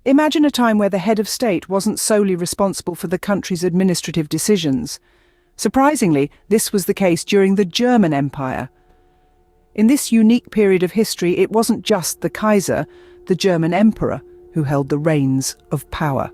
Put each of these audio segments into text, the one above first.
Imagine a time where the head of state wasn't solely responsible for the country's administrative decisions. Surprisingly, this was the case during the German Empire. In this unique period of history, it wasn't just the Kaiser, the German emperor, who held the reins of power.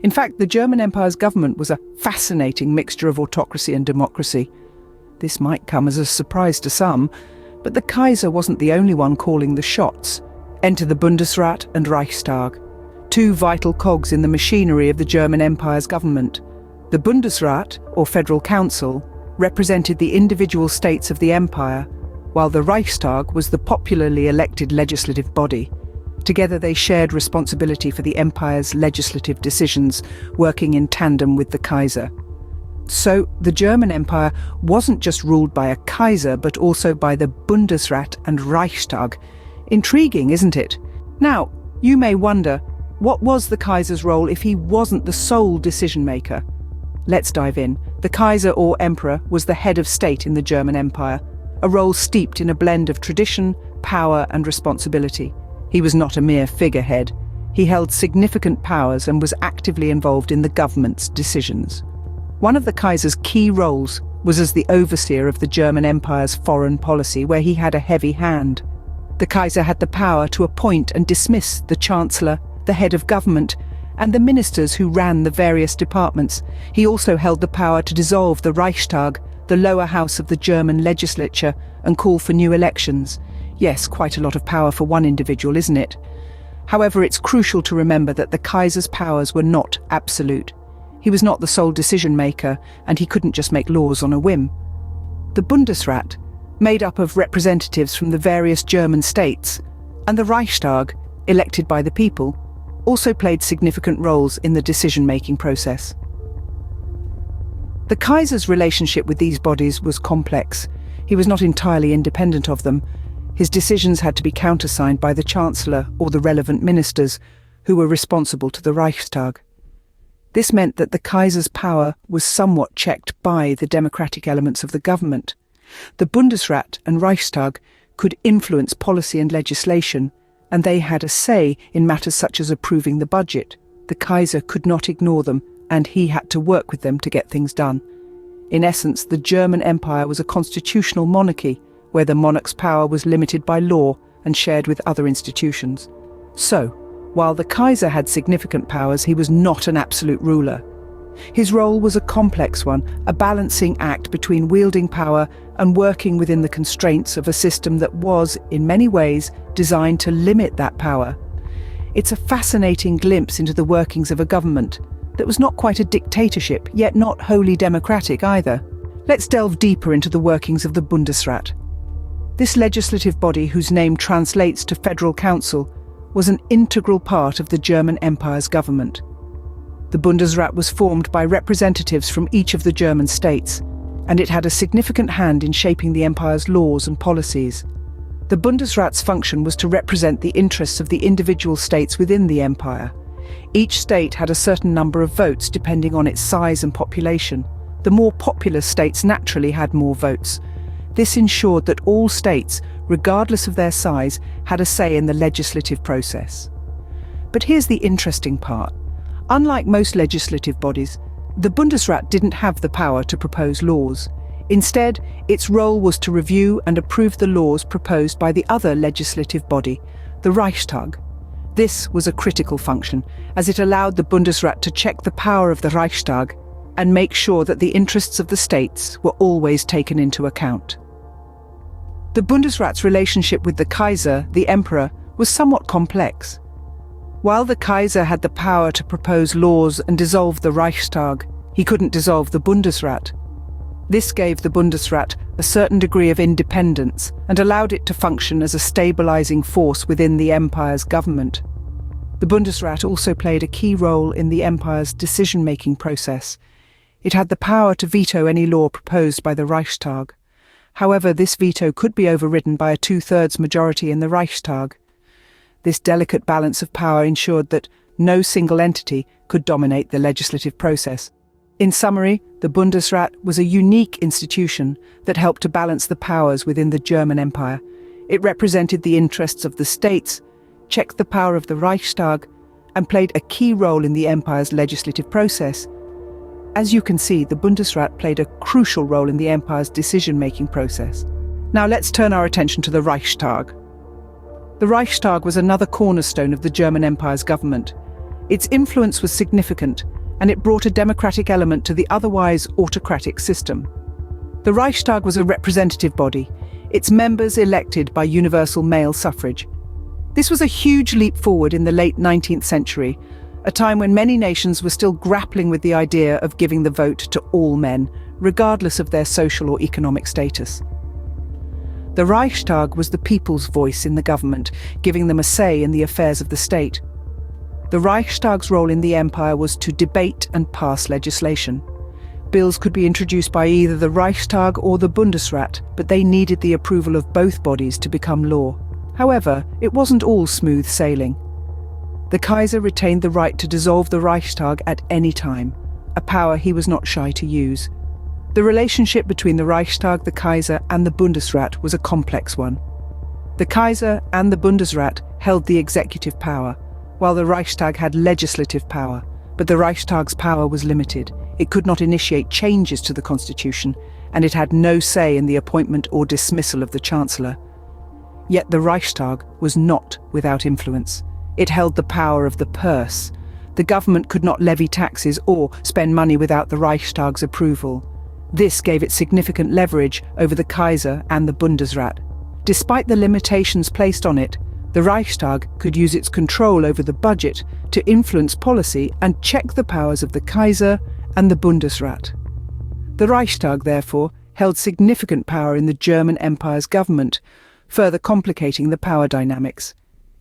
In fact, the German Empire's government was a fascinating mixture of autocracy and democracy. This might come as a surprise to some, but the Kaiser wasn't the only one calling the shots. Enter the Bundesrat and Reichstag, two vital cogs in the machinery of the German Empire's government. The Bundesrat, or Federal Council, represented the individual states of the empire, while the Reichstag was the popularly elected legislative body. Together they shared responsibility for the empire's legislative decisions, working in tandem with the Kaiser. So, the German Empire wasn't just ruled by a Kaiser, but also by the Bundesrat and Reichstag. Intriguing, isn't it? Now, you may wonder, what was the Kaiser's role if he wasn't the sole decision-maker? Let's dive in. The Kaiser, or emperor, was the head of state in the German Empire, a role steeped in a blend of tradition, power, and responsibility. He was not a mere figurehead. He held significant powers and was actively involved in the government's decisions. One of the Kaiser's key roles was as the overseer of the German Empire's foreign policy, where he had a heavy hand. The Kaiser had the power to appoint and dismiss the Chancellor, the head of government, and the ministers who ran the various departments. He also held the power to dissolve the Reichstag, the lower house of the German legislature, and call for new elections. Yes, quite a lot of power for one individual, isn't it? However, it's crucial to remember that the Kaiser's powers were not absolute. He was not the sole decision-maker, and he couldn't just make laws on a whim. The Bundesrat, made up of representatives from the various German states, and the Reichstag, elected by the people, also played significant roles in the decision-making process. The Kaiser's relationship with these bodies was complex. He was not entirely independent of them. His decisions had to be countersigned by the Chancellor or the relevant ministers, who were responsible to the Reichstag. This meant that the Kaiser's power was somewhat checked by the democratic elements of the government. The Bundesrat and Reichstag could influence policy and legislation, and they had a say in matters such as approving the budget. The Kaiser could not ignore them, and he had to work with them to get things done. In essence, the German Empire was a constitutional monarchy, where the monarch's power was limited by law and shared with other institutions. So, while the Kaiser had significant powers, he was not an absolute ruler. His role was a complex one, a balancing act between wielding power and working within the constraints of a system that was, in many ways, designed to limit that power. It's a fascinating glimpse into the workings of a government that was not quite a dictatorship, yet not wholly democratic either. Let's delve deeper into the workings of the Bundesrat. This legislative body, whose name translates to Federal Council, was an integral part of the German Empire's government. The Bundesrat was formed by representatives from each of the German states, and it had a significant hand in shaping the empire's laws and policies. The Bundesrat's function was to represent the interests of the individual states within the empire. Each state had a certain number of votes depending on its size and population. The more populous states naturally had more votes. This ensured that all states, regardless of their size, had a say in the legislative process. But here's the interesting part. Unlike most legislative bodies, the Bundesrat didn't have the power to propose laws. Instead, its role was to review and approve the laws proposed by the other legislative body, the Reichstag. This was a critical function, as it allowed the Bundesrat to check the power of the Reichstag and make sure that the interests of the states were always taken into account. The Bundesrat's relationship with the Kaiser, the emperor, was somewhat complex. While the Kaiser had the power to propose laws and dissolve the Reichstag, he couldn't dissolve the Bundesrat. This gave the Bundesrat a certain degree of independence and allowed it to function as a stabilizing force within the empire's government. The Bundesrat also played a key role in the empire's decision-making process. It had the power to veto any law proposed by the Reichstag. However, this veto could be overridden by a two-thirds majority in the Reichstag. This delicate balance of power ensured that no single entity could dominate the legislative process. In summary, the Bundesrat was a unique institution that helped to balance the powers within the German Empire. It represented the interests of the states, checked the power of the Reichstag, and played a key role in the empire's legislative process. As you can see, the Bundesrat played a crucial role in the empire's decision-making process. Now let's turn our attention to the Reichstag. The Reichstag was another cornerstone of the German Empire's government. Its influence was significant, and it brought a democratic element to the otherwise autocratic system. The Reichstag was a representative body, its members elected by universal male suffrage. This was a huge leap forward in the late 19th century, a time when many nations were still grappling with the idea of giving the vote to all men, regardless of their social or economic status. The Reichstag was the people's voice in the government, giving them a say in the affairs of the state. The Reichstag's role in the empire was to debate and pass legislation. Bills could be introduced by either the Reichstag or the Bundesrat, but they needed the approval of both bodies to become law. However, it wasn't all smooth sailing. The Kaiser retained the right to dissolve the Reichstag at any time, a power he was not shy to use. The relationship between the Reichstag, the Kaiser, and the Bundesrat was a complex one. The Kaiser and the Bundesrat held the executive power, while the Reichstag had legislative power, but the Reichstag's power was limited. It could not initiate changes to the constitution, and it had no say in the appointment or dismissal of the Chancellor. Yet the Reichstag was not without influence. It held the power of the purse. The government could not levy taxes or spend money without the Reichstag's approval. This gave it significant leverage over the Kaiser and the Bundesrat. Despite the limitations placed on it, the Reichstag could use its control over the budget to influence policy and check the powers of the Kaiser and the Bundesrat. The Reichstag, therefore, held significant power in the German Empire's government, further complicating the power dynamics.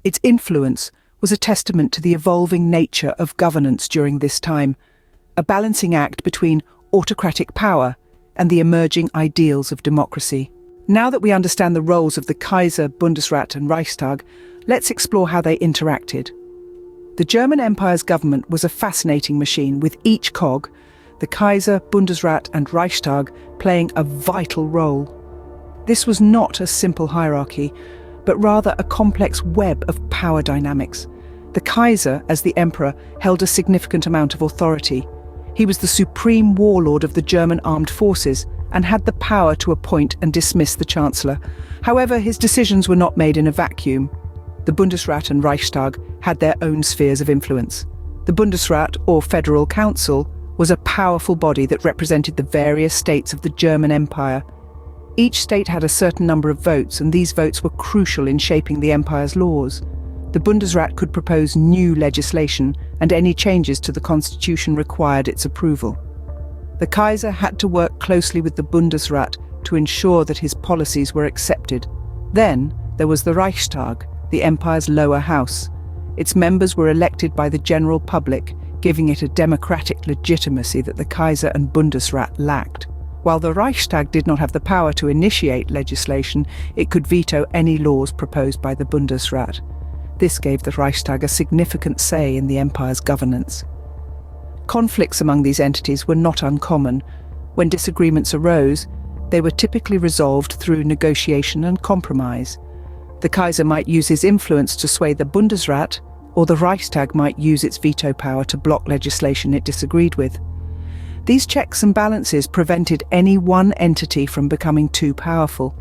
Its influence was a testament to the evolving nature of governance during this time, a balancing act between autocratic power and the emerging ideals of democracy. Now that we understand the roles of the Kaiser, Bundesrat and Reichstag, let's explore how they interacted. The German Empire's government was a fascinating machine, with each cog, the Kaiser, Bundesrat and Reichstag, playing a vital role. This was not a simple hierarchy, but rather a complex web of power dynamics. The Kaiser, as the emperor, held a significant amount of authority. He was the supreme warlord of the German armed forces and had the power to appoint and dismiss the Chancellor. However, his decisions were not made in a vacuum. The Bundesrat and Reichstag had their own spheres of influence. The Bundesrat, or Federal Council, was a powerful body that represented the various states of the German Empire. Each state had a certain number of votes, and these votes were crucial in shaping the empire's laws. The Bundesrat could propose new legislation, and any changes to the constitution required its approval. The Kaiser had to work closely with the Bundesrat to ensure that his policies were accepted. Then there was the Reichstag, the empire's lower house. Its members were elected by the general public, giving it a democratic legitimacy that the Kaiser and Bundesrat lacked. While the Reichstag did not have the power to initiate legislation, it could veto any laws proposed by the Bundesrat. This gave the Reichstag a significant say in the empire's governance. Conflicts among these entities were not uncommon. When disagreements arose, they were typically resolved through negotiation and compromise. The Kaiser might use his influence to sway the Bundesrat, or the Reichstag might use its veto power to block legislation it disagreed with. These checks and balances prevented any one entity from becoming too powerful.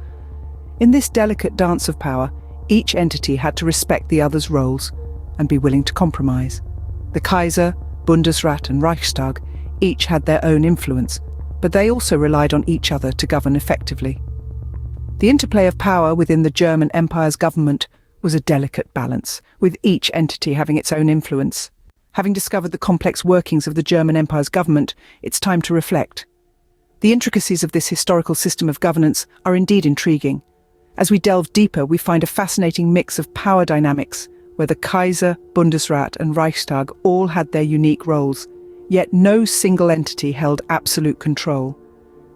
In this delicate dance of power, each entity had to respect the other's roles and be willing to compromise. The Kaiser, Bundesrat and Reichstag each had their own influence, but they also relied on each other to govern effectively. The interplay of power within the German Empire's government was a delicate balance, with each entity having its own influence. Having discovered the complex workings of the German Empire's government, it's time to reflect. The intricacies of this historical system of governance are indeed intriguing. As we delve deeper, we find a fascinating mix of power dynamics, where the Kaiser, Bundesrat and Reichstag all had their unique roles, yet no single entity held absolute control.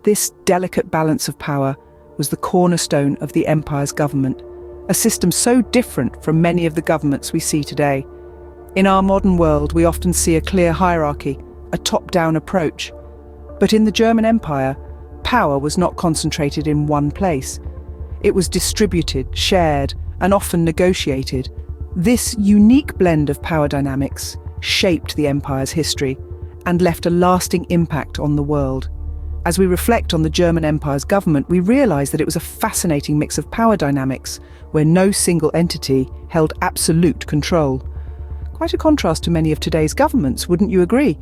This delicate balance of power was the cornerstone of the empire's government, a system so different from many of the governments we see today. In our modern world, we often see a clear hierarchy, a top-down approach. But in the German Empire, power was not concentrated in one place. It was distributed, shared, and often negotiated. This unique blend of power dynamics shaped the empire's history and left a lasting impact on the world. As we reflect on the German Empire's government, we realise that it was a fascinating mix of power dynamics where no single entity held absolute control. Quite a contrast to many of today's governments, wouldn't you agree?